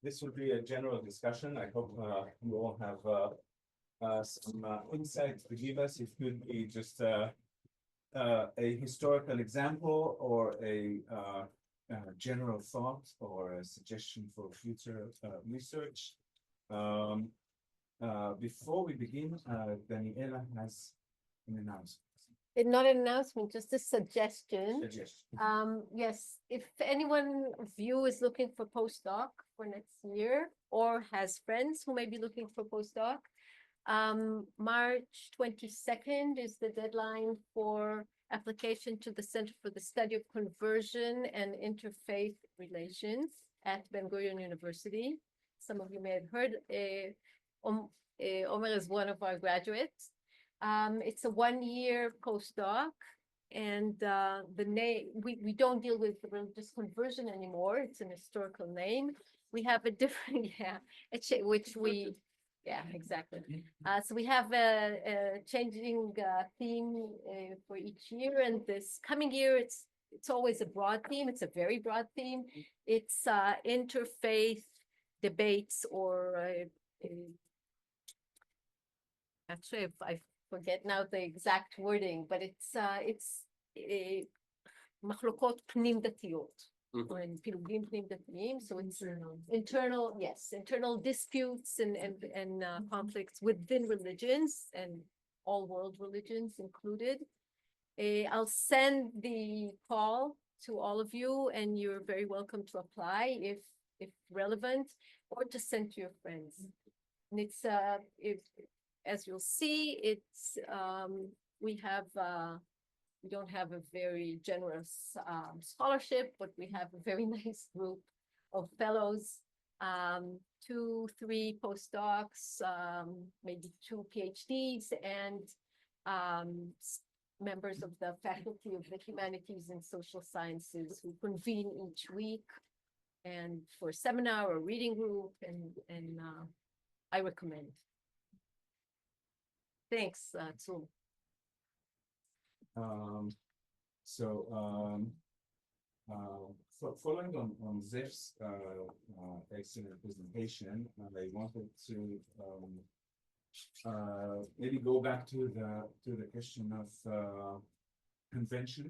This will be a general discussion. I hope you all have some insights to give us. It could be just a historical example or a general thought or a suggestion for future research. Before we begin, Daniela has an announcement. Not an announcement, just a suggestion. Suggestion. Yes, if anyone of you is looking for postdoc for next year or has friends who may be looking for postdoc, March 22nd is the deadline for application to the Center for the Study of Conversion and Interfaith Relations at Ben-Gurion University. Some of you may have heard, Omer is one of our graduates. It's a one-year postdoc, and the name, we don't deal with religious conversion anymore. It's an historical name. We have a different, exactly. So we have a changing theme for each year, and this coming year, it's always a broad theme. It's a very broad theme. It's interfaith debates, or actually, I forget now the exact wording, but it's מחלוקות פנים דתיות. פילוגים פנים דתיים, so it's internal disputes and conflicts within religions and all world religions included. I'll send the call to all of you, and you're very welcome to apply if relevant, or to send to your friends. And it's as you'll see, it's we don't have a very generous scholarship, but we have a very nice group of fellows, 2, 3 postdocs, maybe 2 PhDs, and members of the faculty of the humanities and social sciences who convene each week and for a seminar or reading group, and I recommend. Thanks, Tzum. Following on Zev's excellent presentation, I wanted to maybe go back to the question of convention,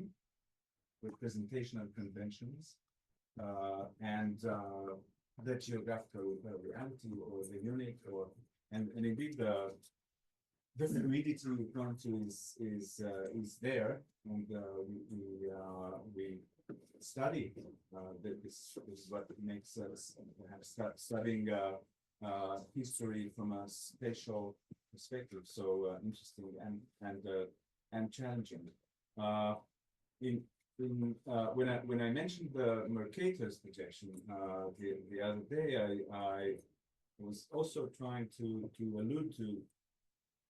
representation of conventions, and the geographical reality or the unique, and indeed the fluidity we come to is there, and we study this is what makes us start studying history from a spatial perspective, so interesting and challenging. When I mentioned the Mercator's projection the other day, I was also trying to allude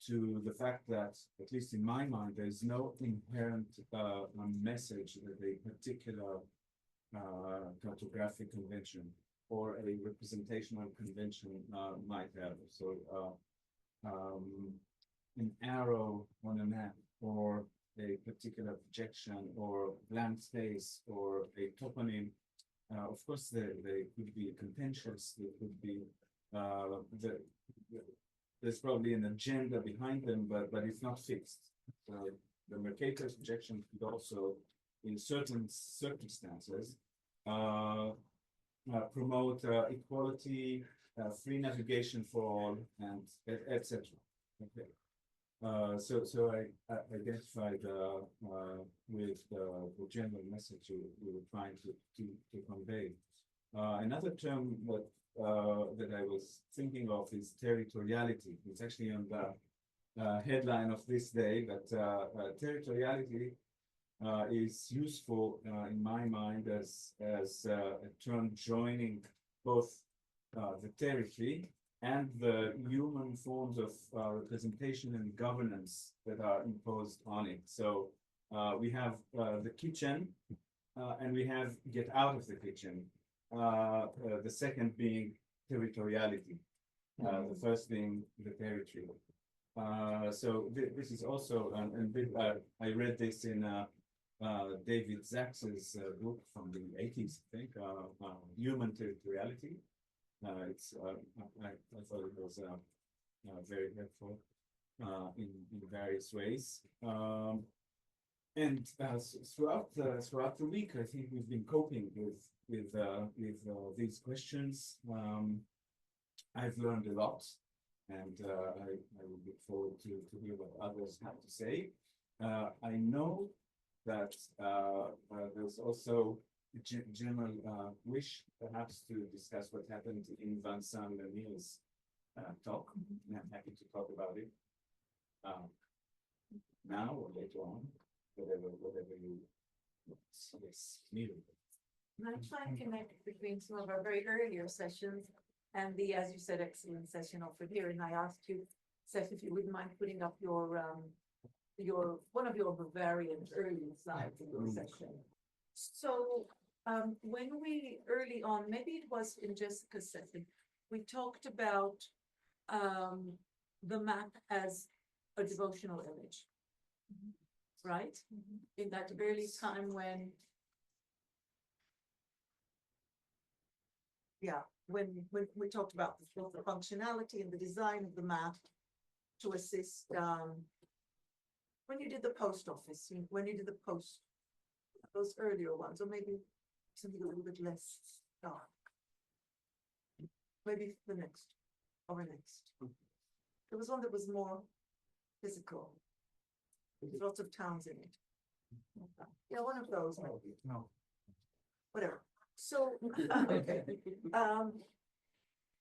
to the fact that, at least in my mind, there's no inherent message that a particular cartographic convention or a representational convention might have. So an arrow on a map, or a particular projection, or blank space, or a toponym. Of course, they could be contentious. They could be there's probably an agenda behind them, but it's not fixed. The Mercator's projection could also, in certain circumstances, promote equality, free navigation for all, and etc. Okay. So I identified with the general message we were trying to convey. Another term that I was thinking of is territoriality. It's actually on the headline of this day, but territoriality is useful in my mind as a term joining both the territory and the human forms of representation and governance that are imposed on it. So we have the kitchen, and we have get out of the kitchen. The second being territoriality, the first being the territory. So this is also, I read this in David Zacks' book from the 80s, I think, Human Territoriality. I thought it was very helpful in various ways. And throughout the week, I think we've been coping with these questions. I've learned a lot, and I will look forward to hear what others have to say. I know that there's also a general wish, perhaps, to discuss what happened in Vincent Lemier's talk, and I'm happy to talk about it now or later on, whatever you need. I'm trying to connect between some of our very earlier sessions and the, as you said, excellent session offered here. And I asked you, Seth, if you wouldn't mind putting up your one of your Bavarian early slides in your session. So when we early on, maybe it was in Jessica's session, we talked about the map as a devotional image, right? In that early time when, when we talked about both the functionality and the design of the map to assist when you did the post office, when you did the post, those earlier ones, or maybe something a little bit less dark. Maybe the next, or next. There was one that was more physical. There's lots of towns in it. Yeah, one of those maybe. No. Whatever. So, okay.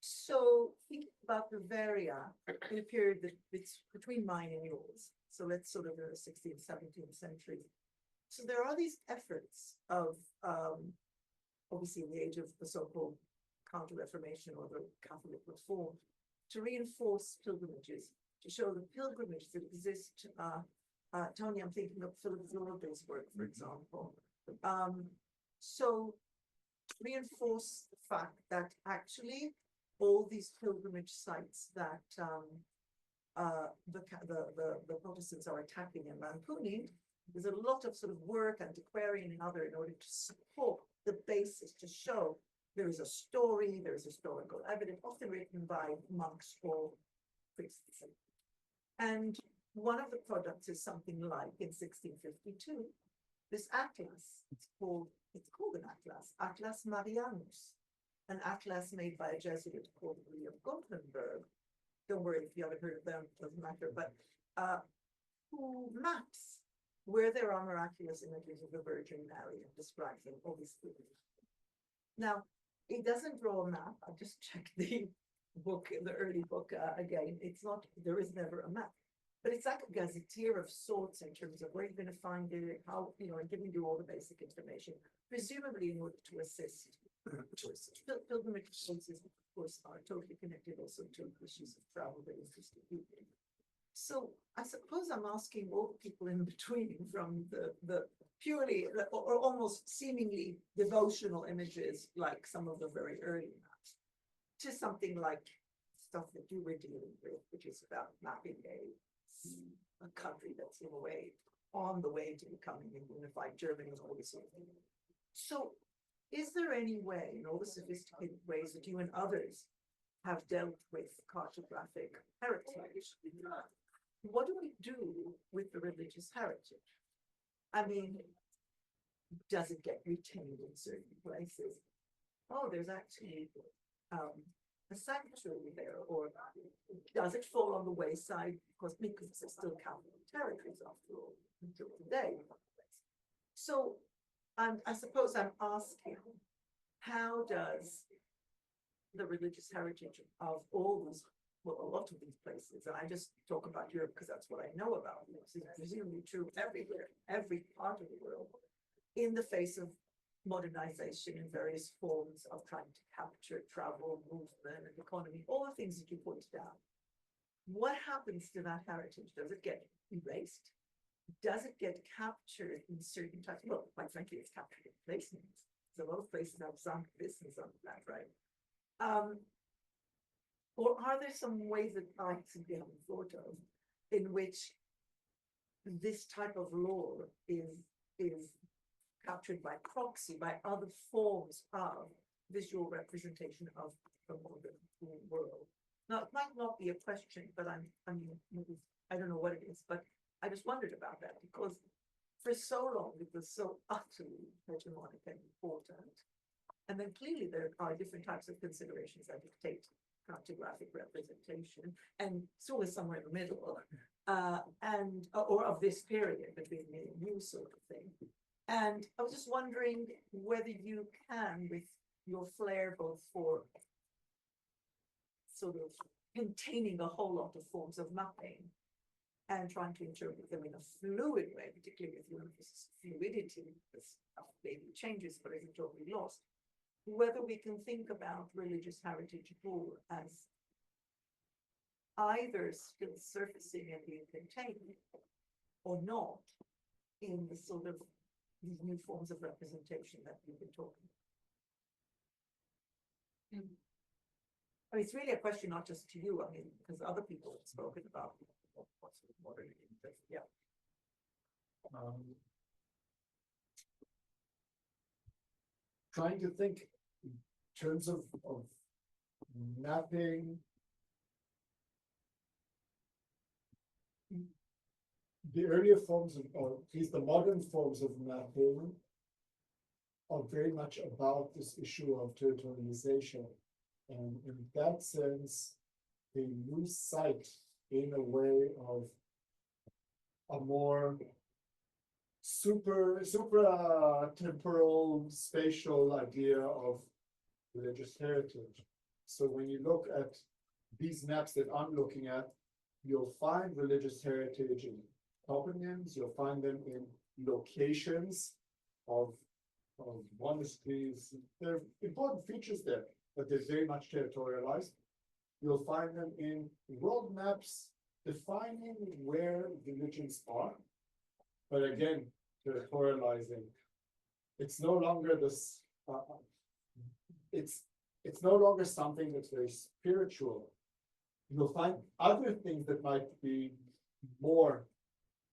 So think about Bavaria in a period that it's between mine and yours. So let's sort of the 16th, 17th century. So there are these efforts of, obviously in the age of the so-called Counter-Reformation or the Catholic Reform, to reinforce pilgrimages, to show the pilgrimages that exist. Tony, I'm thinking of Philip Zorba's work, for example. So reinforce the fact that actually all these pilgrimage sites that the Protestants are attacking and lampooning, there's a lot of sort of work, antiquarian and other, in order to support the basis, to show there is a story, there is historical evidence, often written by monks or priests. And one of the products is something like in 1652, this atlas. It's called an atlas, Atlas Marianus, an atlas made by a Jesuit called William Gutenberg. Don't worry if you haven't heard of them, doesn't matter, but who maps where there are miraculous images of the Virgin Mary and describes them, obviously. Now, it doesn't draw a map. I just checked the book, the early book again. It's not, there is never a map. But it's like a gazetteer of sorts in terms of where you're going to find it, how, and giving you all the basic information, presumably in order to assist. Pilgrimage places, of course, are totally connected also to issues of travel that interest people. So I suppose I'm asking all the people in between, from the purely or almost seemingly devotional images, like some of the very early maps, to something like stuff that you were dealing with, which is about mapping a country that's in a way on the way to becoming a unified Germany and all this sort of thing. So is there any way, in all the sophisticated ways that you and others have dealt with cartographic heritage, what do we do with the religious heritage? I mean, does it get retained in certain places? Oh, there's actually a sanctuary there, or does it fall on the wayside because it's still Catholic territories after all until today? So I suppose I'm asking, how does the religious heritage of all these, well, a lot of these places, and I just talk about Europe because that's what I know about, this is presumably true everywhere, every part of the world, in the face of modernization in various forms of trying to capture travel, movement, and economy, all the things that you pointed out. What happens to that heritage? Does it get erased? Does it get captured in certain types? Well, quite frankly, it's captured in place names. So a lot of places have some business on that, right? Or are there some ways that I simply haven't thought of in which this type of lore is is captured by proxy, by other forms of visual representation of the modern world. Now, it might not be a question, but I don't know what it is, but I just wondered about that because for so long it was so utterly hegemonic and important. And then clearly there are different types of considerations that dictate cartographic representation, and so is somewhere in the middle, or of this period between me and you sort of thing. And I was just wondering whether you can, with your flair both for sort of containing a whole lot of forms of mapping and trying to interpret them in a fluid way, particularly with your emphasis fluidity, because maybe changes but isn't totally lost, whether we can think about religious heritage rule as either still surfacing and being contained or not in the sort of these new forms of representation that we've been talking about. I mean, it's really a question not just to you, I mean, because other people have spoken about what's modern. Yeah. Trying to think in terms of mapping. The earlier forms of, or at least the modern forms of mapping, are very much about this issue of territorialization. And in that sense, they lose sight in a way of a more temporal spatial idea of religious heritage. So when you look at these maps that I'm looking at, you'll find religious heritage in toponyms, you'll find them in locations of monasteries. There are important features there, but they're very much territorialized. You'll find them in world maps defining where religions are, but again, territorializing. It's no longer this, it's no longer something that's very spiritual. You'll find other things that might be more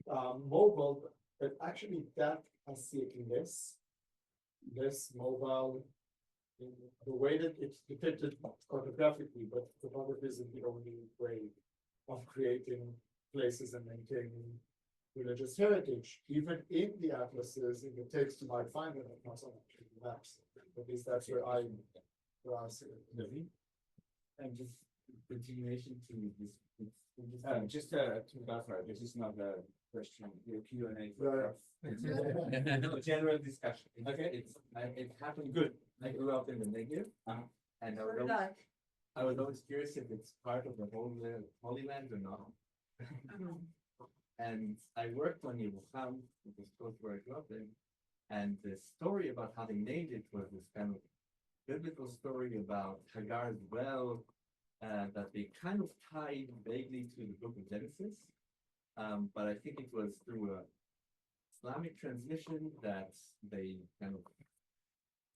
mobile, but actually that I see it less mobile in the way that it's depicted cartographically, but photography isn't the only way of creating places and maintaining religious heritage. Even in the atlases, in the text, you might find them, not so much in the maps. At least that's where I see it. And just continuation to this. Just to clarify, this is not a question, a Q&A. Right. No, general discussion. Okay, it happened good. I grew up in the Negev, and I was always curious if it's part of the Holy Land or not. And I worked on Yerucham, which was close where I grew up in, and the story about how they named it was this kind of biblical story about Hagar's well, that they kind of tied vaguely to the book of Genesis. But I think it was through a Islamic transmission that they kind of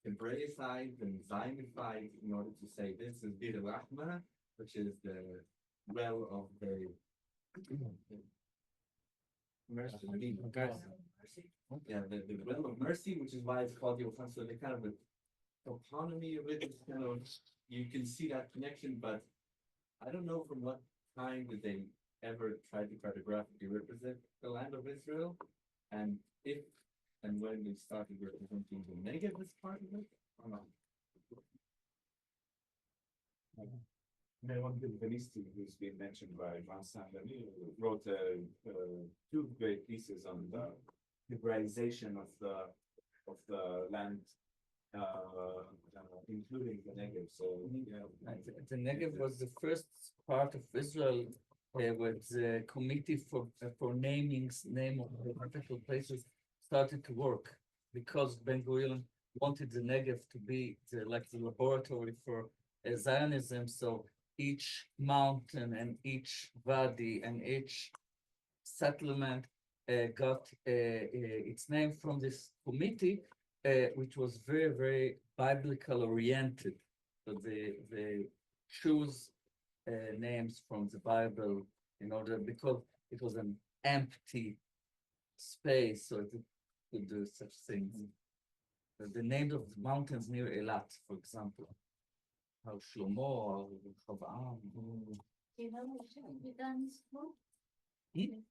Hebraicized and Zionified in order to say this is Bir Rahma, which is the well of the mercy. Yeah, the well of mercy, which is why it's called Yerucham. So the kind of the toponymy of it is kind of, you can see that connection, but I don't know from what time did they ever try to cartographically represent the land of Israel, and if and when they started representing the Negev as part of it, or not. Meron Benvenisti, who's been mentioned by Vincent Lamy, wrote two great pieces on the Hebraization of the land, including the Negev. So yeah, The Negev was the first part of Israel with the committee for namings, name of the particular places started to work, because Ben Gurion wanted the Negev to be like the laboratory for Zionism. So each mountain and each valley and each settlement got its name from this committee, which was very, very biblical oriented. So they choose names from the Bible in order, because it was an empty space, so could do such things. The name of mountains near Eilat, for example. How Shlomo or Chavaam. You know, Shirley Vidan's group? Hmm?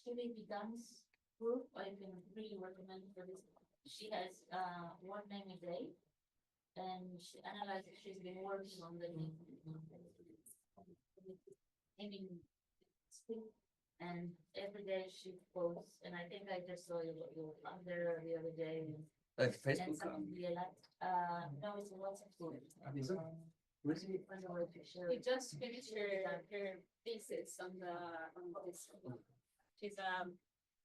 Shirley Vidan's group, I can really recommend for this. She has one name a day. And she analyzes, she's been working on the naming. And every day she posts, and I think I just saw you on there the other day. Like And Facebook. some of the no, it's a WhatsApp group. She just finished her thesis on this. She's a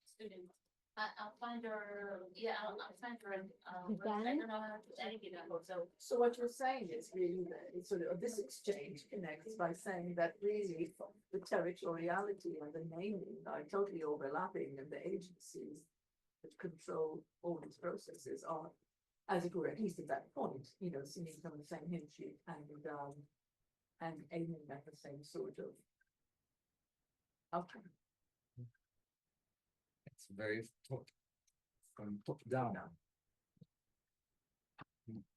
student. I'll find her, yeah, I'll find her, Vidan? I don't know how to edit it, so. So what you're saying is really that it's sort of, this exchange connects by saying that really the territoriality and the naming are totally overlapping, and the agencies that control all these processes are, as it were, at least at that point, you know, singing from the same hymn sheet and aiming at the same sort of outcome. It's very from top down.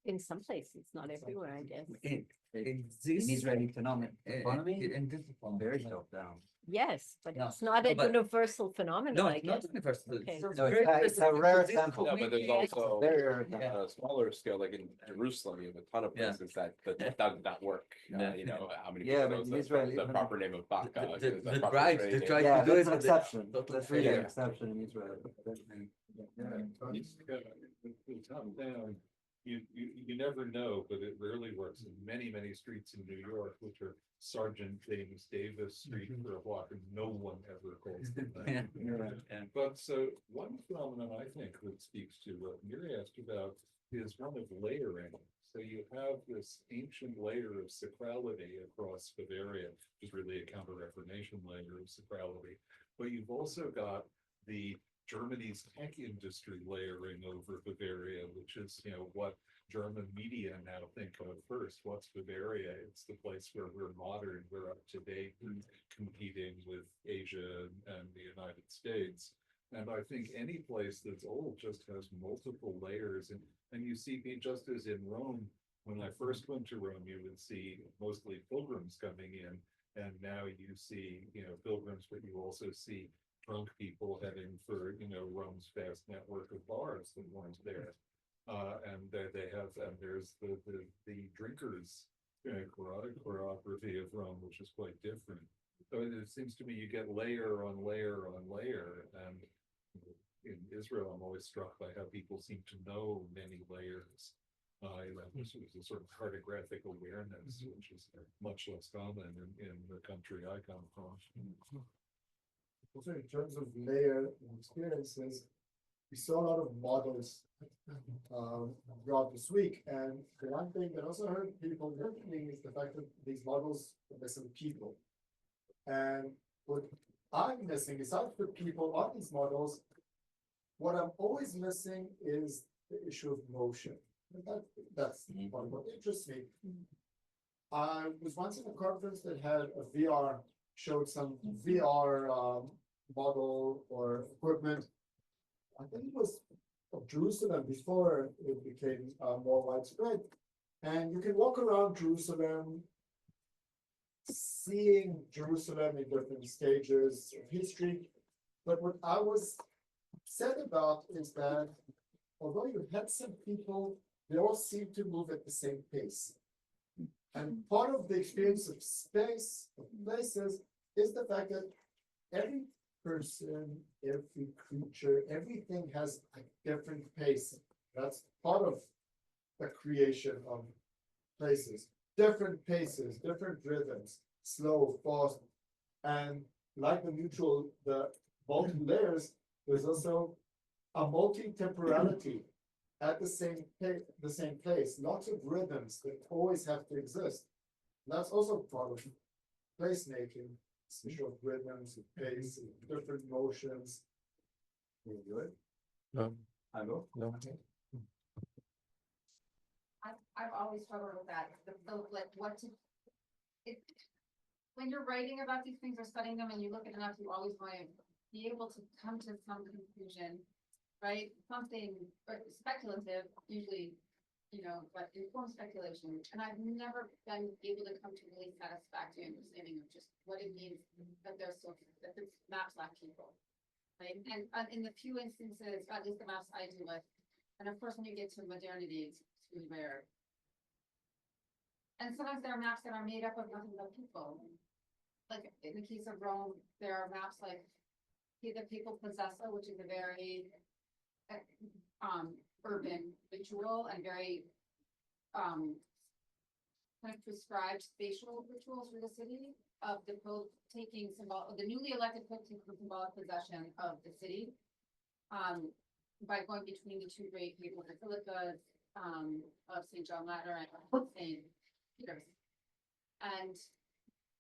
In some places, not everywhere, I guess. In this. In Israeli economic economy, In this economy. very top down. Yes, but No, it's not a but- universal phenomenon, No, I it's not guess. universal. Okay. It's No, very it's a specific rare to this example. No, but there's community. also Very rare. Yeah. on a smaller scale, like in Jerusalem, you have a ton of Yeah. places that does not work. Yeah. You know, how many Yeah, people but knows in the- Israel, the even- proper name of Baka? The proper tried, trade they name. tried Yeah, to do that's it. an but they- exception. not That's fair. really an exception in Israel. Top down, you never know, but it rarely works in many streets in New York, which are Sergeant James Davis Street for a block, and no one ever calls them Yeah. that. Yeah. But so one phenomenon I think that speaks to what Miri asked about is one of layering. So you have this ancient layer of sacrality across Bavaria, which is really a counter-reformation layer of sacrality. But you've also got the Germany's tech industry layering over Bavaria, which is, you know, what German media now think of first. What's Bavaria? It's the place where we're modern, we're up to date, and competing with Asia and the United States. And I think any place that's old just has multiple layers. And you see, just as in Rome, when I first went to Rome, you would see mostly pilgrims coming in. And now you see, you know, pilgrims, but you also see drunk people heading for, you know, Rome's vast network of bars that weren't there. And they have, and there's the drinkers, choreography of Rome, which is quite different. So it seems to me you get layer on layer on layer, and in Israel, I'm always struck by how people seem to know many layers. This was a sort of cartographic awareness, which is much less common in the country I come from. Also, in terms of layer and experiences, we saw a lot of models throughout this week, and the one thing that also heard people mentioning is the fact that these models are missing people. And what I'm missing, aside from people on these models, what I'm always missing is the issue of motion. That's part of what interests me. I was once in a conference that had a VR, showed some VR model or equipment. I think it was of Jerusalem before it became more widespread. And you can walk around Jerusalem, seeing Jerusalem in different stages of history. But what I was upset about is that although you had some people, they all seem to move at the same pace. And part of the experience of space, of places, is the fact that every person, every creature, everything has a different pace. That's part of the creation of places. Different paces, different rhythms, slow, fast. And like the multi-layers, there's also a multi-temporality at the same place, lots of rhythms that always have to exist. That's also part of placemaking, this issue of rhythms, of pace, of different motions. Can you do it? No. I know. No. I've always struggled with that, like what to. When you're writing about these things or studying them and you look at enough, you always want to be able to come to some conclusion. right? Something speculative, usually, but informed speculation. And I've never been able to come to really satisfactory understanding of just what it means that that the maps lack people. Right? And in the few instances, at least the maps I deal with, and of course, when you get to modernity, it's really rare. And sometimes there are maps that are made up of nothing but people. Like in the case of Rome, there are maps like the Papal Possessa, which is a very urban ritual and very kind of prescribed spatial rituals for the city of the Pope taking the newly elected Pope taking symbolic possession of the city. By going between the two great papal basilicas of St. John Lateran and St. Peter's. And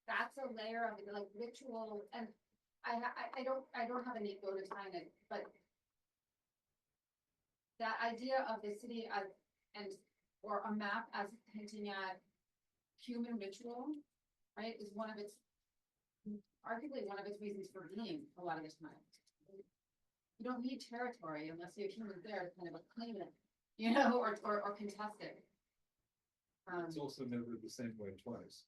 that's a layer of like ritual, and I don't have any go to time it, but that idea of the city as or a map as hinting at human ritual, right, is arguably one of its reasons for being a lot of the time. You don't need territory unless you have humans there to kind of claim it, or contest it. It's also never the same way twice.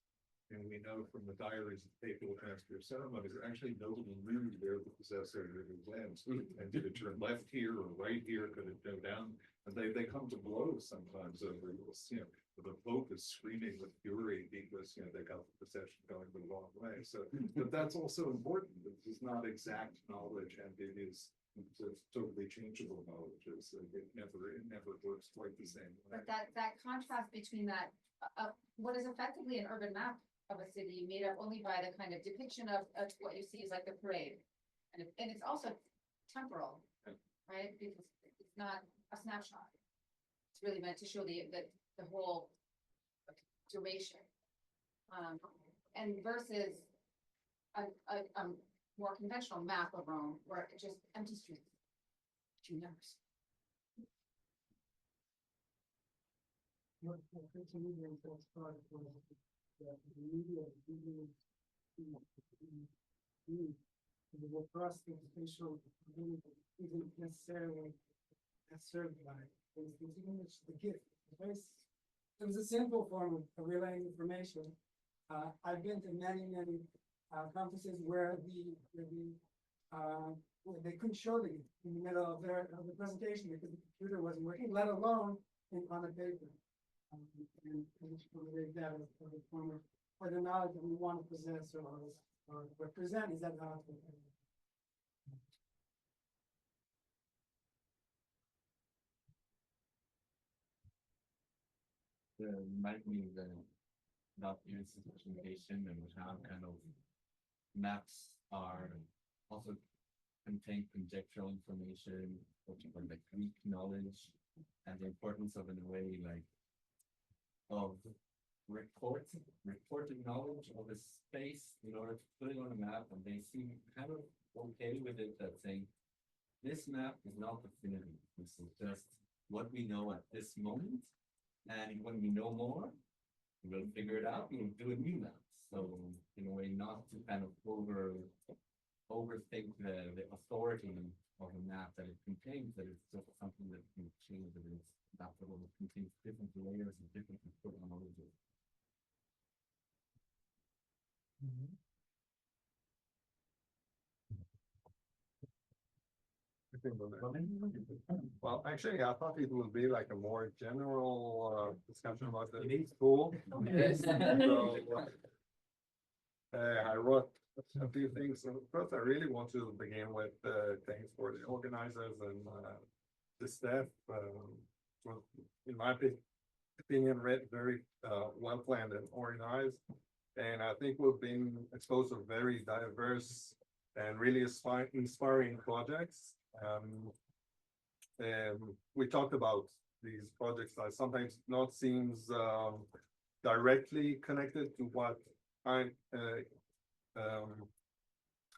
And we know from the diaries of papal transfer ceremonies, actually nobody knew where the possessor really went. And did it turn left here or right here? Could it go down? And they come to blows sometimes over this, the Pope is screaming with fury because, they got the possession going the wrong way. So, but that's also important. It is not exact knowledge, and it is totally changeable knowledge. It never works quite the same way. But that contrast between that, what is effectively an urban map of a city made up only by the kind of depiction of what you see is like the parade. And it's also temporal, right? Because it's not a snapshot. It's really meant to show the whole duration. And versus a more conventional map of Rome where it's just empty streets, 2 numbers. The process spatial isn't necessarily served by the gift. It was a simple form of relaying information. I've been to many conferences where they couldn't show the gift in the middle of the presentation because the computer wasn't working, let alone on the paper. And that as a form of for the knowledge that we want to possess or present is that knowledge. Remind me about institutionalization and how kind of maps are also contain conjectural information, particularly like Greek knowledge, and the importance of, in a way, like of reported knowledge of a space in order to put it on a map, and they seem kind of okay with it, that saying this map is not definitive. This is just what we know at this moment, and when we know more, we'll figure it out. We'll do a new map. So in a way, not to kind of overthink the authority of a map that it contains, that it's just something that can change, that it's adaptable, that contains different layers and different technologies. Well, actually, I thought it would be like a more general discussion about the school. I wrote a few things. First, I really want to begin with thanks for the organizers and the staff. Was, in my opinion, very well planned and organized. And I think we've been exposed to very diverse and really inspiring projects. And we talked about these projects that sometimes not seems directly connected to what I'm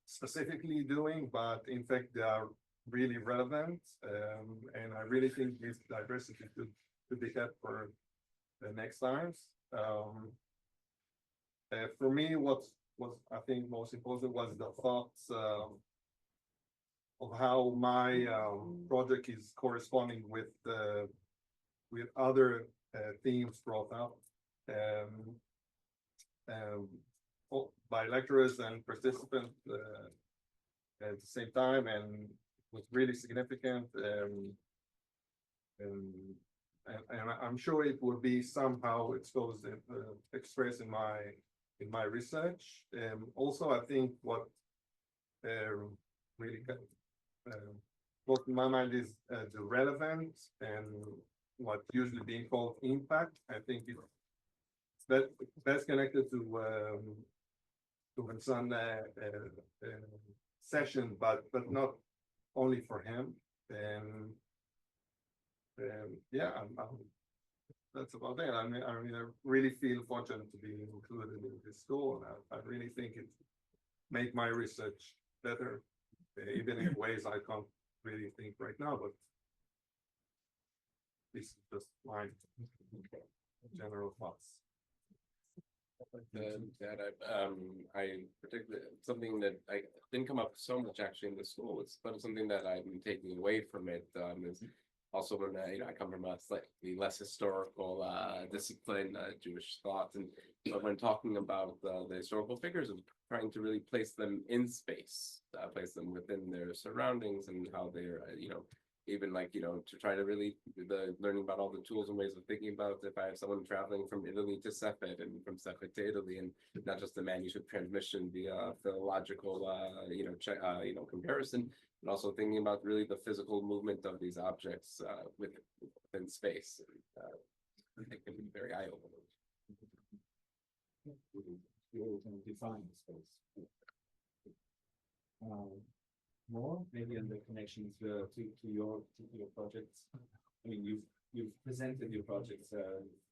specifically doing, but in fact they are really relevant. And I really think this diversity could be kept for the next times. For me, what was I think most important was the thoughts of how my project is corresponding with other themes brought up by lecturers and participants at the same time, and was really significant. And I'm sure it will be somehow exposed and expressed in my research. Also, I think what really what in my mind is the relevance and what usually being called impact. I think it's best connected to Vincent's session, but not only for him. And yeah, that's about it. I mean, I really feel fortunate to be included in this school. I really think it make my research better, even in ways I can't really think right now, but this is just my general thoughts. That I particularly, something that I didn't come up so much actually in the school, but something that I'm taking away from it is also when I come from a slightly less historical discipline, Jewish thought, but when talking about the historical figures, of trying to really place them in space, place them within their surroundings and how they're even to try to really learning about all the tools and ways of thinking about if I have someone traveling from Italy to Cephet and from Cephet to Italy, and not just the manuscript transmission via philological comparison, but also thinking about really the physical movement of these objects within space. I think it can be very eye-opening. You can define the space. More maybe on the connections to your projects. I mean, you've presented your projects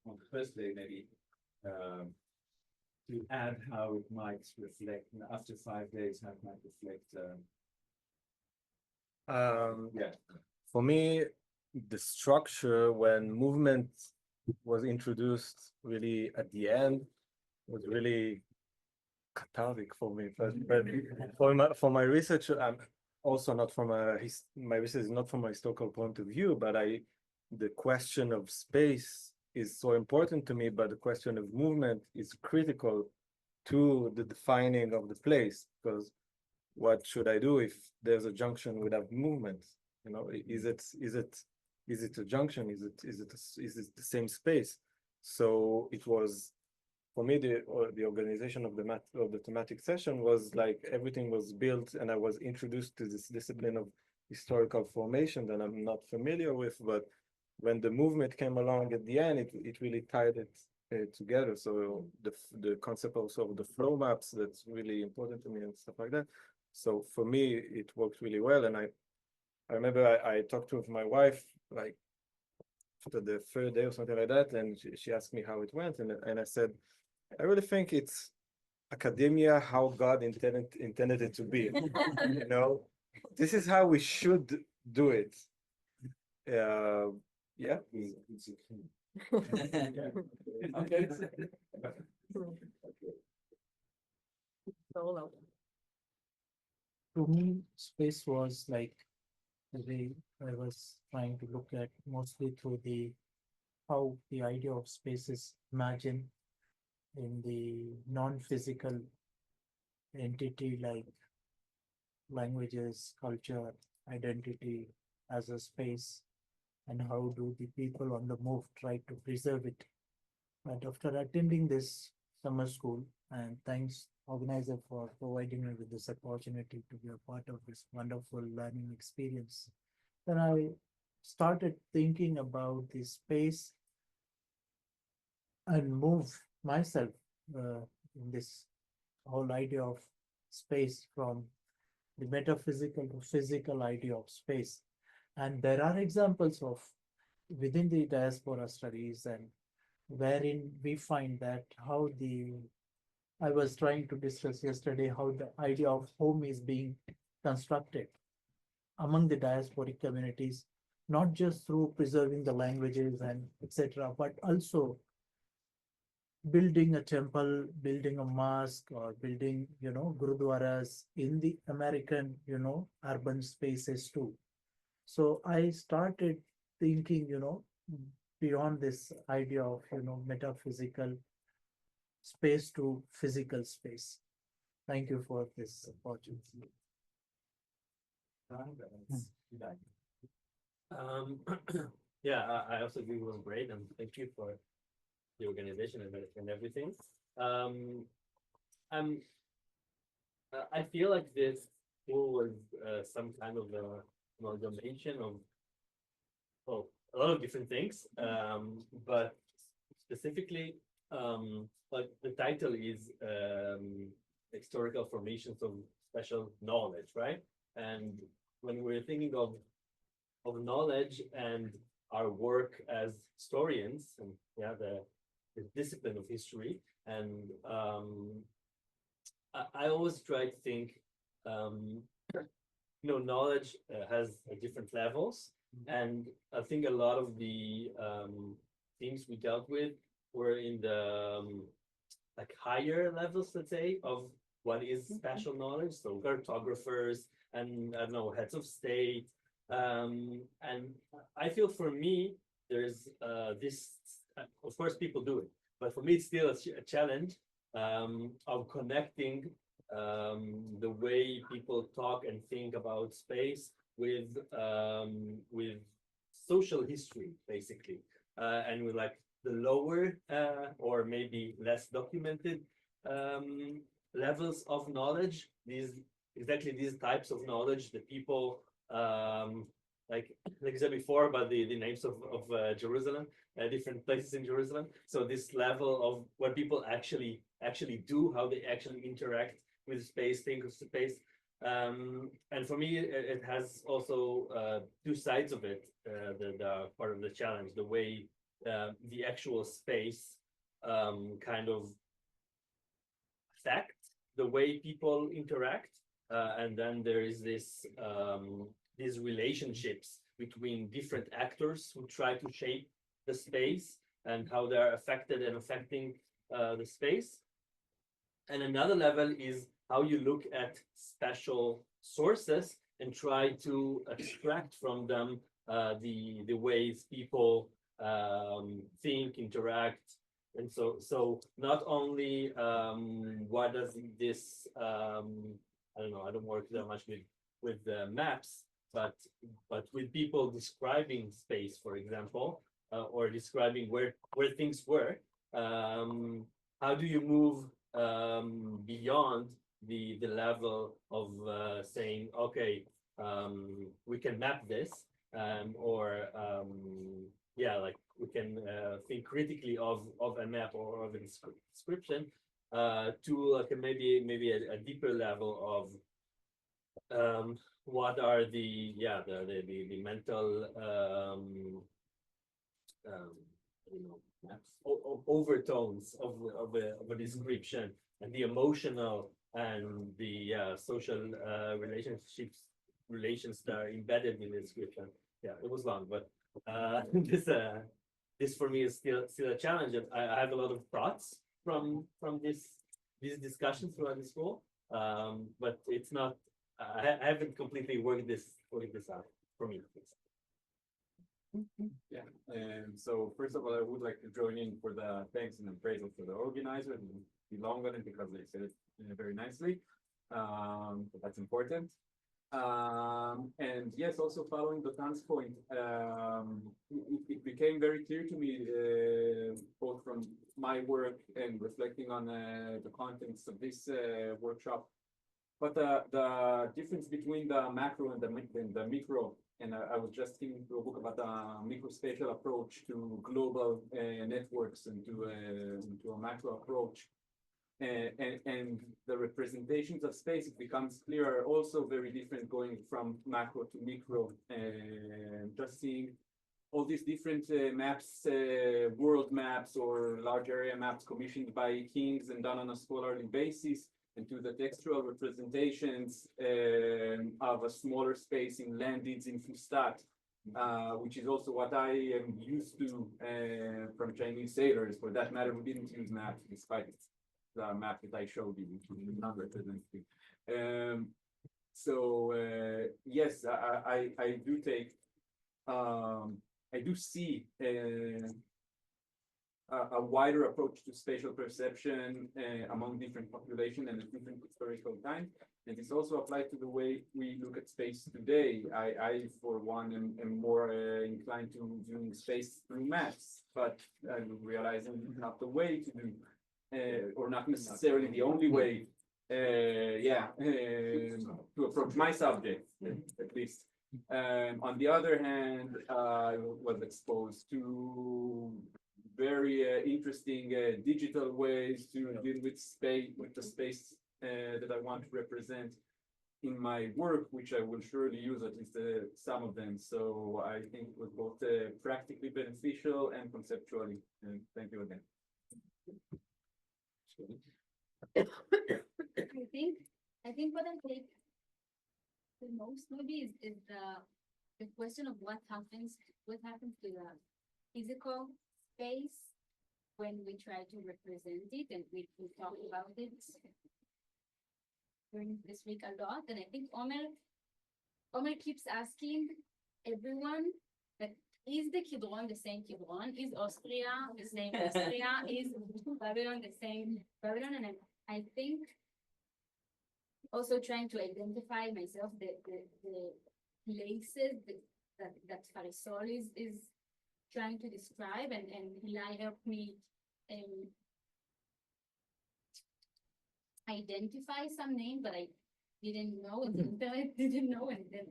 on the first day, maybe to add how it might reflect after 5 days, how it might reflect. Yeah, for me, the structure when movement was introduced really at the end was really cathartic for me. But for my research, I'm also not from my research is not from a historical point of view, but the question of space is so important to me, but the question of movement is critical to the defining of the place, because what should I do if there's a junction without movement? Is it a junction? Is it the same space? So it was, for me, the organization of the thematic session was like everything was built, and I was introduced to this discipline of historical formation that I'm not familiar with. But when the movement came along at the end, it really tied it together. So the concept also of the flow maps, that's really important to me and stuff like that. So for me, it worked really well. And I remember I talked with my wife like after the third day or something like that, and she asked me how it went, and I said, I really think it's academia how God intended it to be. This is how we should do it. Yeah. Okay. To me, space was like the way I was trying to look at mostly through how the idea of space is imagined in the non-physical entity like languages, culture, identity as a space, and how do the people on the move try to preserve it. But after attending this summer school, and thanks organizer for providing me with this opportunity to be a part of this wonderful learning experience, then I started thinking about the space and move myself in this whole idea of space from the metaphysical to physical idea of space. And there are examples of within the diaspora studies and wherein we find that I was trying to discuss yesterday how the idea of home is being constructed among the diasporic communities, not just through preserving the languages and etc., but also building a temple, building a mosque, or building, gurudwaras in the American, urban spaces too. So I started thinking, beyond this idea of, metaphysical space to physical space. Thank you for this opportunity. Yeah, I also agree with great, and thank you for the organization and everything. I'm I feel like this school was some kind of amalgamation of a lot of different things. But specifically, like the title is historical formations of special knowledge, right? And when we're thinking of knowledge and our work as historians, and yeah, the discipline of history, and I always try to think, knowledge has different levels, and I think a lot of the things we dealt with were in the like higher levels, let's say, of what is special knowledge. So cartographers and I don't know, heads of state. And I feel for me, there's this, of course, people do it, but for me, it's still a challenge of connecting the way people talk and think about space with social history, basically, and with like the lower or maybe less documented levels of knowledge. Exactly these types of knowledge that people like I said before about the names of Jerusalem, different places in Jerusalem. So this level of what people actually do, how they actually interact with space, think of space. And for me, it has also two sides of it that are part of the challenge, the way the actual space kind of affect the way people interact. And then there is this these relationships between different actors who try to shape the space and how they're affected and affecting the space. And another level is how you look at special sources and try to extract from them the ways people think, interact. And so not only what does this I don't know, I don't work that much with maps, but with people describing space, for example, or describing where things were. How do you move beyond the level of saying, okay, we can map this, or yeah, like we can think critically of a map or of a description, to like maybe a deeper level of what are the mental overtones of a description, and the emotional and the social relations that are embedded in the description. Yeah, it was long, but this for me is still a challenge. And I have a lot of thoughts from these discussions throughout the school, but it's not. I haven't completely worked this out for me. Yeah, and so first of all, I would like to join in for the thanks and appraisal for the organizer and belong on it because they said it very nicely. But that's important. And yes, also following Dotan's point, it became very clear to me, both from my work and reflecting on the contents of this workshop, but the difference between the macro and the micro. And I was just thinking through a book about the microspatial approach to global networks and to a macro approach. And the representations of space, it becomes clear, are also very different going from macro to micro. And just seeing all these different maps, world maps or large area maps commissioned by kings and done on a scholarly basis, and to the textual representations of a smaller space in Landitz in Fustat, which is also what I am used to from Chinese sailors. For that matter, we didn't use maps despite the map that I showed you, which was not representative. Yes, I do take, I do see a wider approach to spatial perception among different population and at different historical times. And this also applies to the way we look at space today. I for one, am more inclined to viewing space through maps, but I'm realizing it's not the way to do, or not necessarily the only way, to approach my subject, at least. On the other hand, I was exposed to very interesting digital ways to deal with space, with the space that I want to represent in my work, which I will surely use at least some of them. So I think it was both practically beneficial and conceptually. And thank you again. I think what I take the most maybe is the question of what happens to the physical space when we try to represent it, and we talk about it during this week a lot. And I think Omer keeps asking everyone that, is the Kidron the same Kidron? Is Austria the same Austria? Is Babylon the same Babylon? And I think also trying to identify myself the places that Farisol is trying to describe, and Eli helped me identify some names, but I didn't know, and the internet didn't know, and then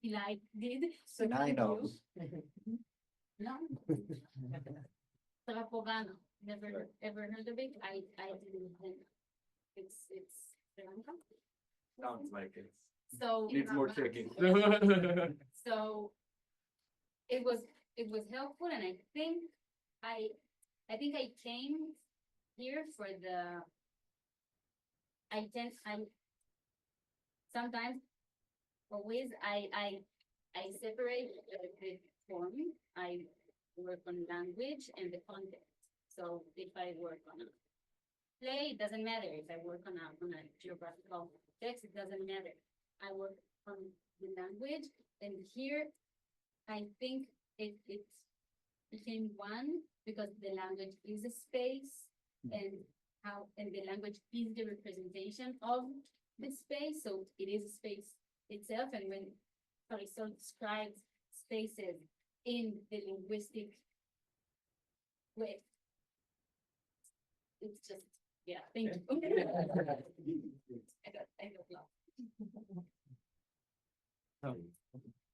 Eli did. So I know. No. Trapogano, never ever heard of it. I didn't. It's Sri Lanka. Sounds like it. So Needs more checking. So it was helpful, and I think I came here for the. Sometimes, always I separate the form. I work on language and the context. So if I work on a play, it doesn't matter. If I work on a geographical text, it doesn't matter. I work on the language, and here I think it became one because the language is a space, and the language is the representation of the space, so it is a space itself. And when Farisol describes spaces in the linguistic way, it's just, yeah, thank you. I got lost.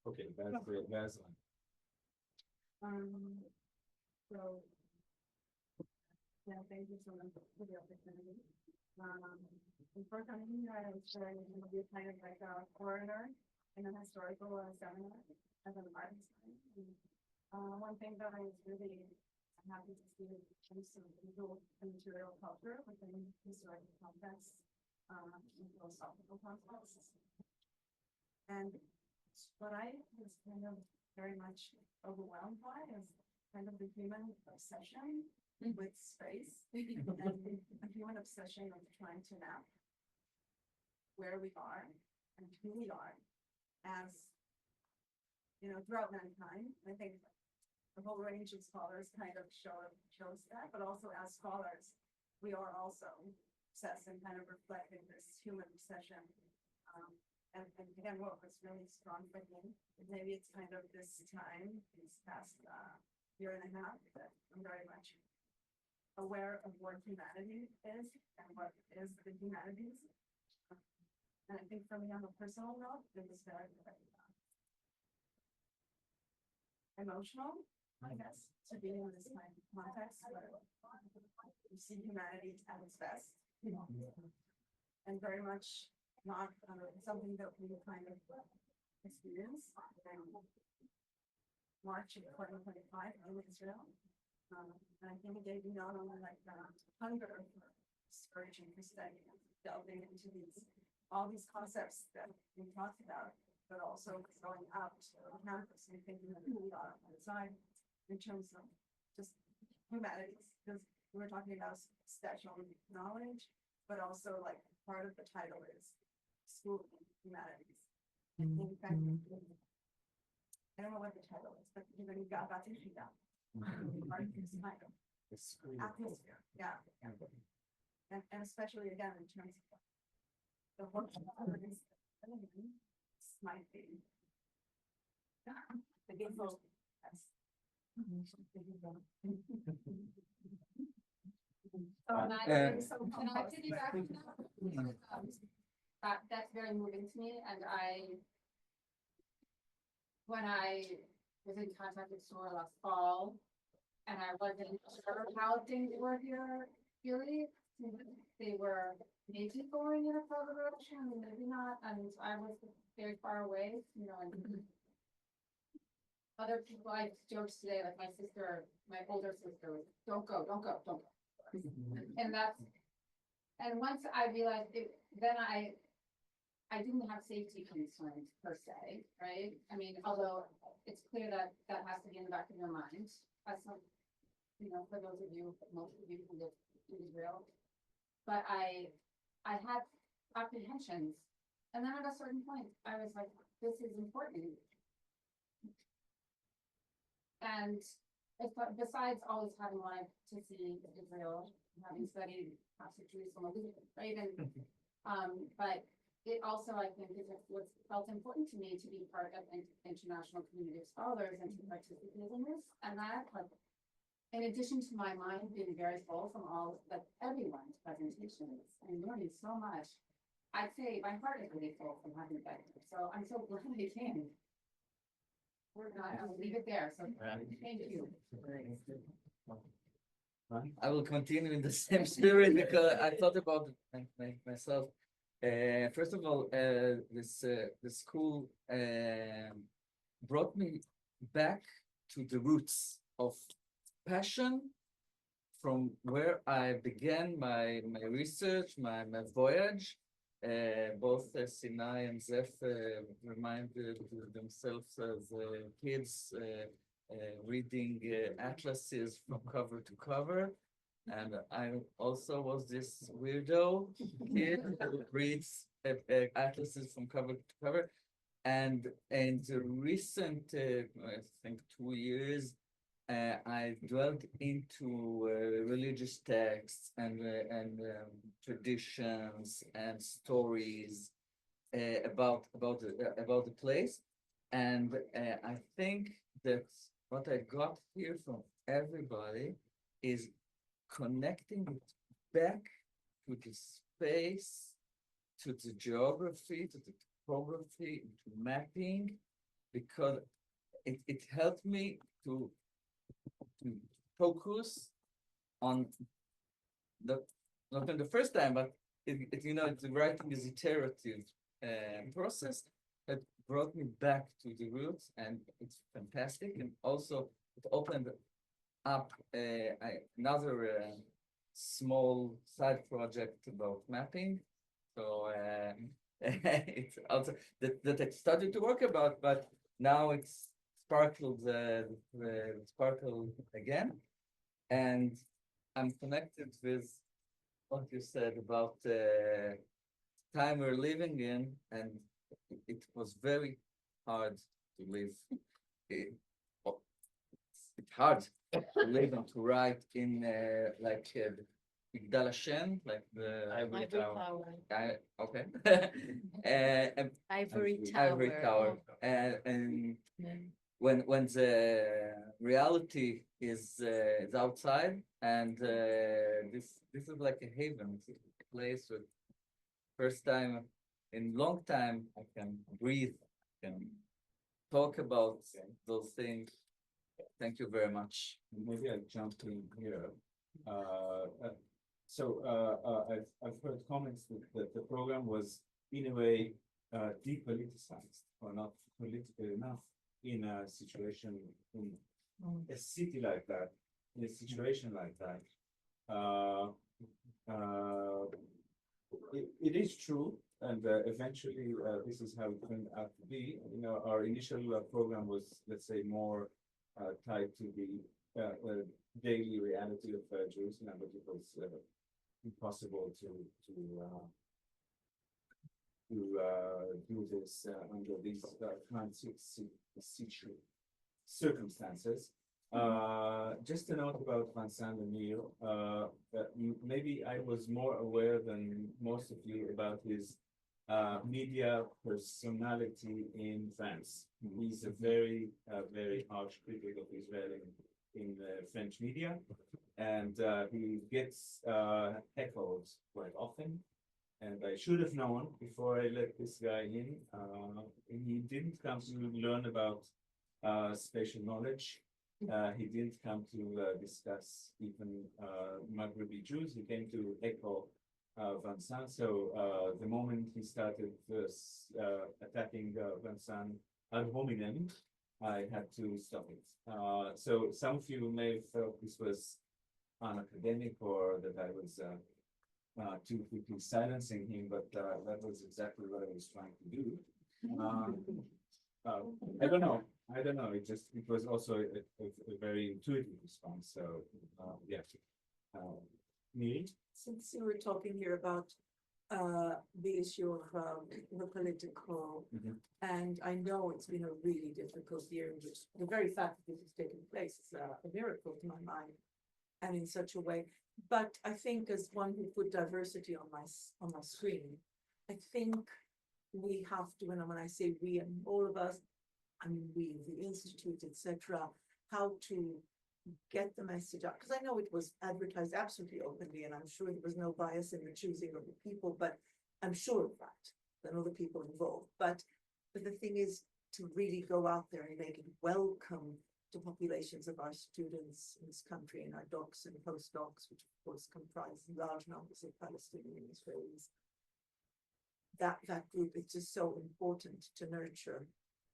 Okay, that's the last one. So, yeah, thank you so much for the opportunity. Before coming here, I was trying to be kind of like a foreigner in a historical seminar as an art historian. One thing that I was really happy to see is some visual and material culture within historical context, and philosophical contexts. And what I was kind of very much overwhelmed by is kind of the human obsession with space and a human obsession of trying to map where we are and who we are as, throughout mankind. I think the whole range of scholars kind of shows that, but also as scholars, we are also obsessed and kind of reflecting this human obsession. And again, what was really strong for me, maybe it's kind of this time, this past year and a half, that I'm very much aware of what humanity is and what is the humanities. And I think for me on a personal note, it was very, very emotional, I guess, to be in this kind of context where you see humanity at its best, and very much not something that we kind of experience in March of 2025 in Israel. And I think it gave me not only like hunger for searching, for studying, delving into all these concepts that we talked about, but also going out to the campus and thinking of who we are outside in terms of just humanities, because we're talking about special knowledge, but also like part of the title is school humanities. In fact, I don't know what the title is, but you're gonna got that issue down. Part of this title. Atmosphere, yeah. And especially again, in terms of the work of others, might be. The game goes, yes. So can I piggyback on that? Because, that's very moving to me, and when I was in contact with Sora last fall, and I wasn't sure how things were here, really, they were maybe going in a further direction, maybe not, and I was very far away, you know, and other people, I joked today, like my sister, my older sister, was, don't go. And and once I realized it, then I didn't have safety concerns per se, right? I mean, although it's clear that that has to be in the back of your mind, as some, you know, for those of you, most of you who live in Israel. But I had apprehensions, and then at a certain point, I was like, this is important. And besides always having wanted to see Israel, having studied Pastor Jerusalem, right? And but it also, I think, is what felt important to me to be part of an international community of scholars and to participate in this. And that, like, in addition to my mind being very full from all, like, everyone's presentations and learning so much, I'd say my heart is really full from having been here. So I'm so glad they came. I'll leave it there. So thank you. I will continue in the same spirit because I thought about it myself. First of all, the school brought me back to the roots of passion from where I began my research, my voyage. Both Sinai and Zeph reminded themselves as kids reading atlases from cover to cover. And I also was this weirdo kid who reads atlases from cover to cover. And in the recent, I think 2 years, I dwelled into religious texts and traditions and stories about the place. And I think that what I got here from everybody is connecting it back to the space, to the geography, to the topography, to mapping, because it helped me to focus on not in the first time, but you know, the writing is iterative process that brought me back to the roots, and it's fantastic. And also it opened up another small side project about mapping. So it's also that I started to work about, but now it's sparkled again. And I'm connected with what you said about the time we're living in, and it was very hard to live. It's hard to live and to write in like Migdal Hashem, like the Ivory Tower. Okay. Ivory Ivory Tower. Tower. And when the reality is outside, and this is like a haven, it's a place where first time in long time I can breathe, I can talk about those things. Thank you very much. Maybe I'll jump in here. I've heard comments that the program was in a way depoliticized or not political enough in a situation, in a city like that, in a situation like that. it is true, and eventually this is how it turned out to be. You know, our initial program was, let's say, more tied to the daily reality of Jerusalem, but it was impossible to do this under these current circumstances. Just a note about Vincent Lemire. Maybe I was more aware than most of you about his media personality in France. He's a very harsh critic of Israel in French media, and he gets heckled quite often. And I should have known before I let this guy in. He didn't come to learn about spatial knowledge. He didn't come to discuss even Maghrebi Jews. He came to echo Vincent. So the moment he started attacking Vincent ad hominem, I had to stop it. So some of you may have felt this was unacademic or that I was too quickly silencing him, but that was exactly what I was trying to do. I don't know. It was also a very intuitive response. So yeah. Miri? Since you were talking here about the issue of the political, and I know it's been a really difficult year in which the very fact that this is taking place is a miracle to my mind, and in such a way. But I think, as one who put diversity on my screen, I think we have to, and when I say we and all of us, I mean we, the institute, etc., how to get the message out. Because I know it was advertised absolutely openly, and I'm sure there was no bias in the choosing of the people, but I'm sure of that. I know the people involved. But the thing is to really go out there and make it welcome to populations of our students in this country, and our docs and postdocs, which of course comprise large numbers of Palestinian Israelis. That group is just so important to nurture.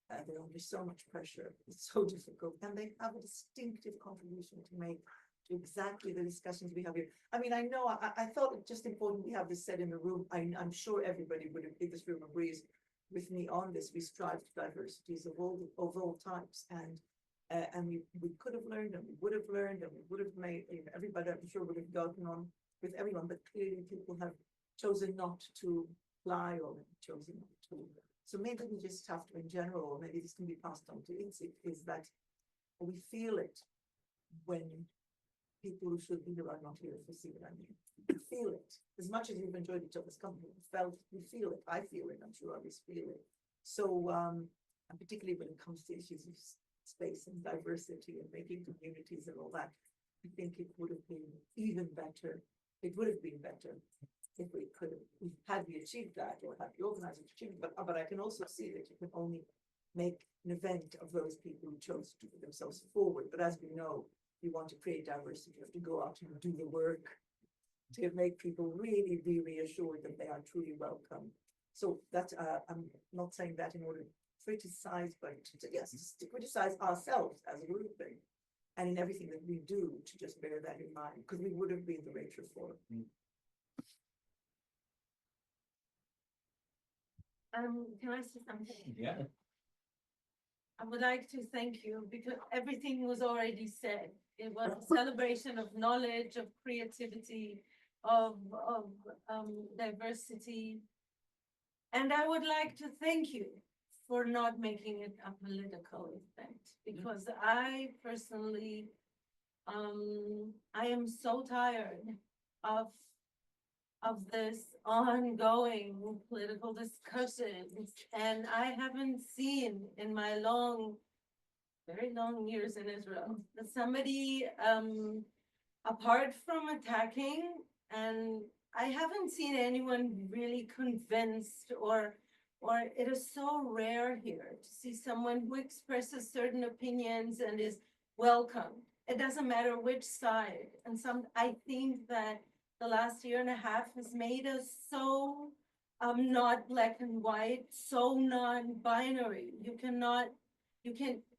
They're under so much pressure. It's so difficult, and they have a distinctive contribution to make to exactly the discussions we have here. I mean, I know I thought it just important we have this said in the room. I'm sure everybody would in this room agrees with me on this. We strive to diversities of all types, and we could have learned, and we would have learned, and we would have made, everybody I'm sure would have gotten on with everyone, but clearly people have chosen not to fly or chosen not to. So maybe we just have to, in general, or maybe this can be passed on to INSIC, is that we feel it when people who should be here are not here, if you see what I mean. We feel it. As much as we've enjoyed each other's company, we feel it. I feel it, I'm sure others feel it. So, and particularly when it comes to issues of space and diversity and making communities and all that, I think it would have been even better. It would have been better if we could have, had we achieved that, or had the organizers achieved it. But I can also see that you can only make an event of those people who chose to put themselves forward. But as we know, you want to create diversity, you have to go out and do the work to make people really be reassured that they are truly welcome. So that's, I'm not saying that in order to criticize, but to criticize ourselves as a group, and in everything that we do, to just bear that in mind, because we would have been the Rachel for. Can I say something? Yeah. I would like to thank you because everything was already said. It was a celebration of knowledge, of creativity, of diversity. And I would like to thank you for not making it a political event, because I personally, I am so tired of this ongoing political discussions, and I haven't seen in my very long years in Israel that somebody, apart from attacking, and I haven't seen anyone really convinced, or it is so rare here to see someone who expresses certain opinions and is welcome. It doesn't matter which side. And I think that the last year and a half has made us so not black and white, so non-binary.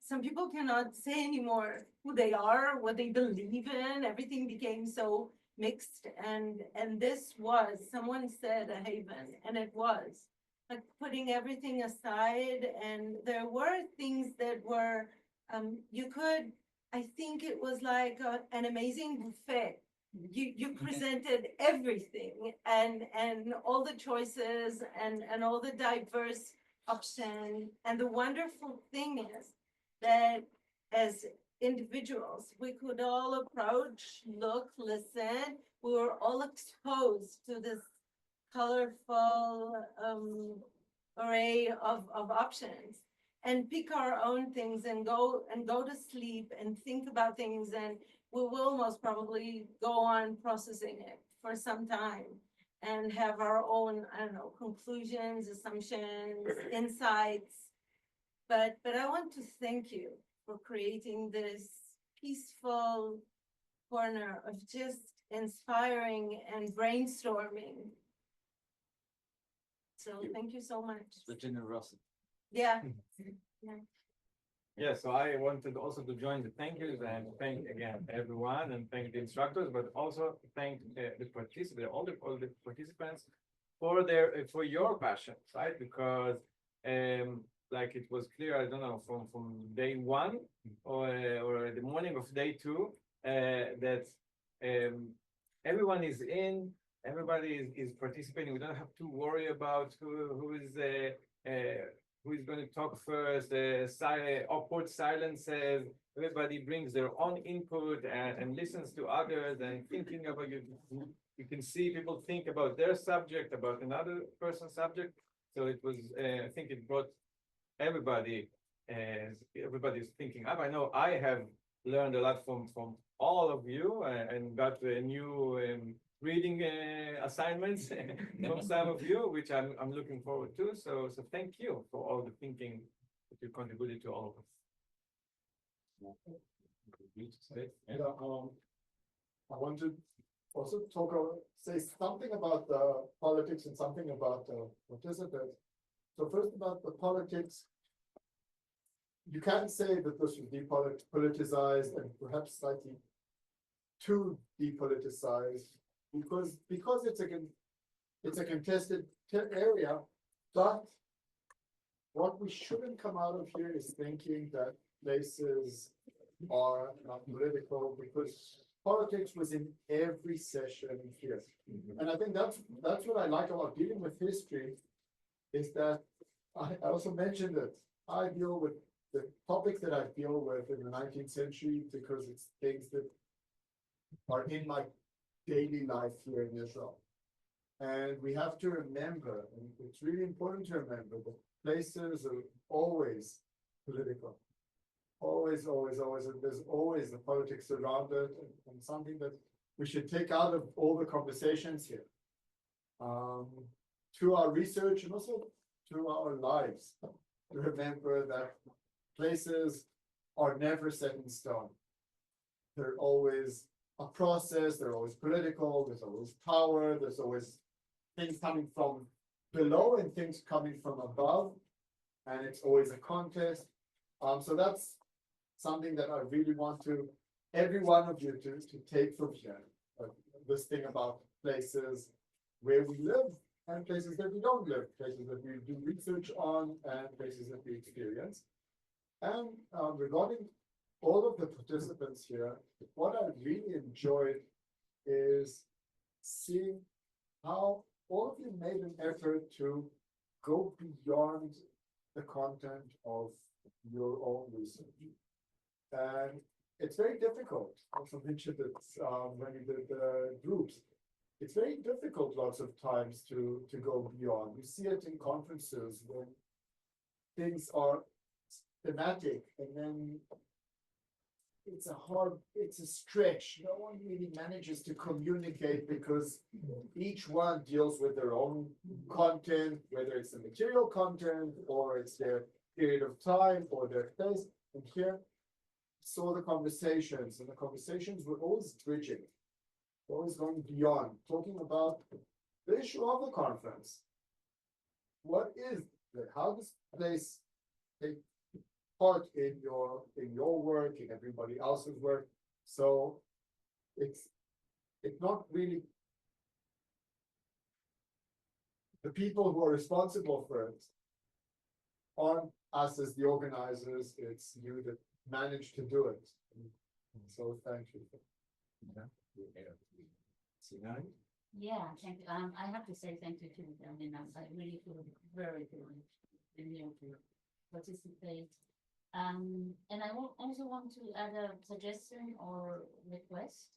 Some people cannot say anymore who they are, what they believe in. Everything became so mixed and this was, someone said a haven, and it was. Like putting everything aside, and there were things that were, you could, I think it was like an amazing buffet. You presented everything and all the choices and all the diverse options. And the wonderful thing is that as individuals, we could all approach, look, listen. We were all exposed to this colorful array of options and pick our own things and go to sleep and think about things, and we will most probably go on processing it for some time and have our own, I don't know, conclusions, assumptions, insights. But I want to thank you for creating this peaceful corner of just inspiring and brainstorming. So thank you so much. The generosity. Yeah. Yeah, so I wanted also to join the thank yous and thank again everyone and thank the instructors, but also thank the participants, all the participants for for your passion, right? Because like it was clear, I don't know, from day one or the morning of day two, that everyone is in, everybody is participating. We don't have to worry about who is going to talk first, awkward silences. Everybody brings their own input and listens to others and thinking about you. You can see people think about their subject, about another person's subject. So it was, I think it brought everybody's thinking up. I know I have learned a lot from all of you and got a new reading assignments from some of you, which I'm looking forward to. So thank you for all the thinking that you contributed to all of us. I want to also say something about the politics and something about the participants. So first about the politics, you can say that this was depoliticized and perhaps slightly too depoliticized because it's a contested area, but what we shouldn't come out of here is thinking that places are not political, because politics was in every session here. And I think that's what I like about dealing with history, is that I also mentioned that I deal with the topics that I deal with in the 19th century because it's things that are in my daily life here in Israel. And we have to remember, and it's really important to remember, that places are always political. Always, always, always, and there's always the politics around it, and something that we should take out of all the conversations here. To our research and also to our lives, to remember that places are never set in stone. They're always a process, they're always political, there's always power, there's always things coming from below and things coming from above, and it's always a contest. So that's something that I really want every one of you to take from here. This thing about places where we live and places that we don't live, places that we do research on and places that we experience. And regarding all of the participants here, what I really enjoyed is seeing how all of you made an effort to go beyond the content of your own research. And it's very difficult. I also mentioned it when we did the groups. It's very difficult lots of times to go beyond. We see it in conferences when things are thematic and then it's a stretch. No one really manages to communicate because each one deals with their own content, whether it's the material content or it's their period of time or their place. And here, saw the conversations, and the conversations were always bridging, always going beyond, talking about the issue of the conference. What is that? How does place take part in your work, in everybody else's work? So it's it's not really the people who are responsible for it aren't us as the organizers, it's you that managed to do it. So thank you. Yeah, thank you. I have to say thank you to them, and I really feel very good in here to participate. And I will also want to add a suggestion or request,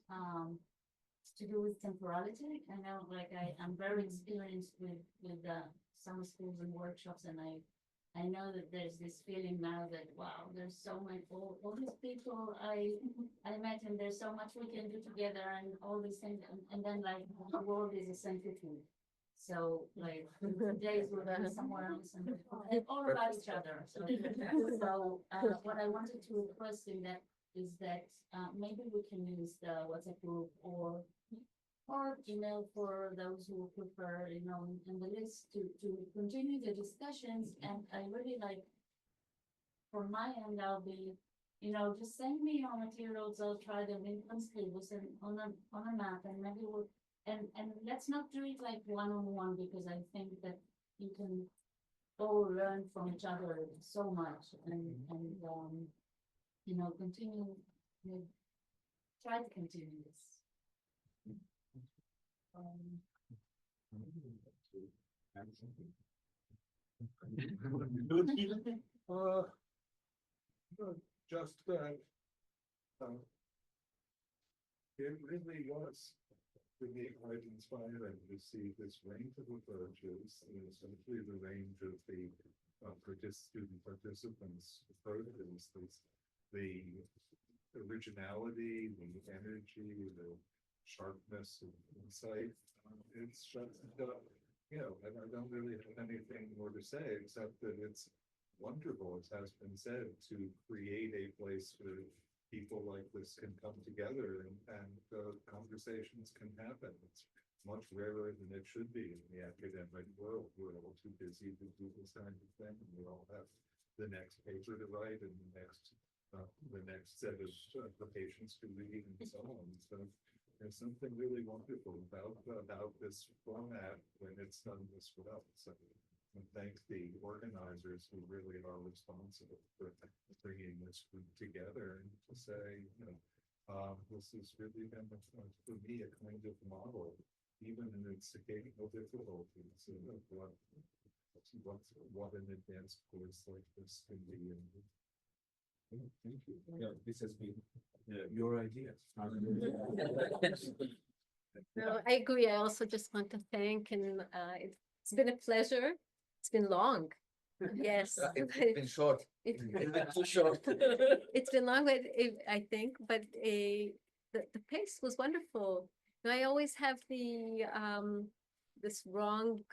to do with temporality. I know, like, I'm very experienced with summer schools and workshops, and I know that there's this feeling now that, wow, there's so much, all these people I met, and there's so much we can do together and all these things, and then like the world is a centrifuge. So like days we're going somewhere else and all about each other. So what I wanted to request in that is that maybe we can use the WhatsApp group or email for those who prefer, you know, in the list to continue the discussions. And I really like, from my end, I'll be, you know, just send me your materials. I'll try them in on tables and on a map, and maybe we'll, and let's not do it like one-on-one, because I think that you can all learn from each other so much, and you know, try to continue this. Just that. It really was really quite inspiring to see this range of approaches, and essentially the range of the student participants approaches, the originality, the energy, the sharpness of insight. It's just, you know, and I don't really have anything more to say except that it's wonderful, as has been said, to create a place where people like this can come together and conversations can happen. It's much rarer than it should be in the academic world. We're all too busy to do this kind of thing, and we all have the next paper to write and the next set of applications to read and so on. So there's something really wonderful about this format when it's done this well. So and thank the organizers who really are responsible for bringing this group together, and to say, you know, this has really been, for me, a kind of model, even in its occasional difficulties, of what an advanced course like this can be. Thank you. Yeah, this has been your idea. No, I agree. I also just want to thank, and it's been a pleasure. It's been long. Yes. It's been short. It's been too short. It's been long, but I think, but the pace was wonderful. I always have the this wrong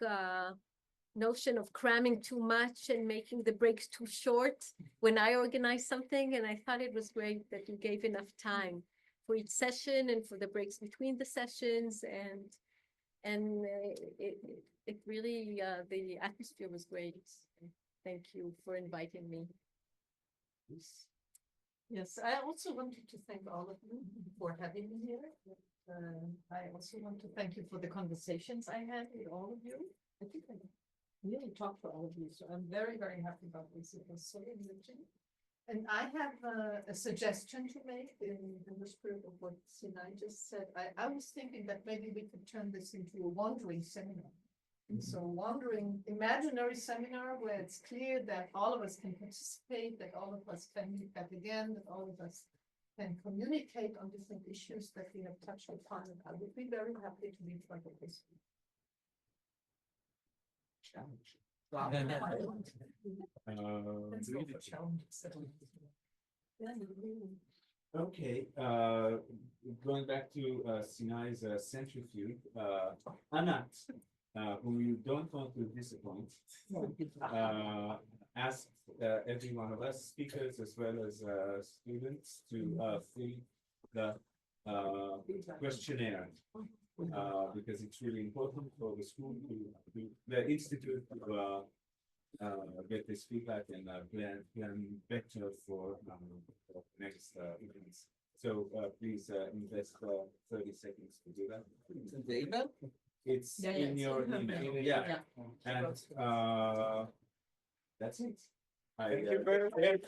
notion of cramming too much and making the breaks too short when I organize something, and I thought it was great that you gave enough time for each session and for the breaks between the sessions, and it really, the atmosphere was great. Thank you for inviting me. Yes, I also wanted to thank all of you for having me here. I also want to thank you for the conversations I had with all of you. I think I really talked to all of you, so I'm very, very happy about this. It was so enriching. And I have a suggestion to make in the spirit of what Sinai just said. I was thinking that maybe we could turn this into a wandering seminar. And so wandering imaginary seminar where it's clear that all of us can participate, that all of us can meet back again, that all of us can communicate on different issues that we have touched upon. And I would be very happy to be part of this. Challenge. Let's go for challenges. Okay, going back to Sinai's centrifuge, Anat, who you don't want to disappoint, asked every one of us, speakers as well as students, to fill the questionnaire. Because it's really important for the school to the institute to get this feedback and plan better for next events. So, please, invest, 30 seconds to do that. The email? It's Yeah, yeah, in it's your in her email, email. yeah, Yeah. and, that's it. Thank you very much.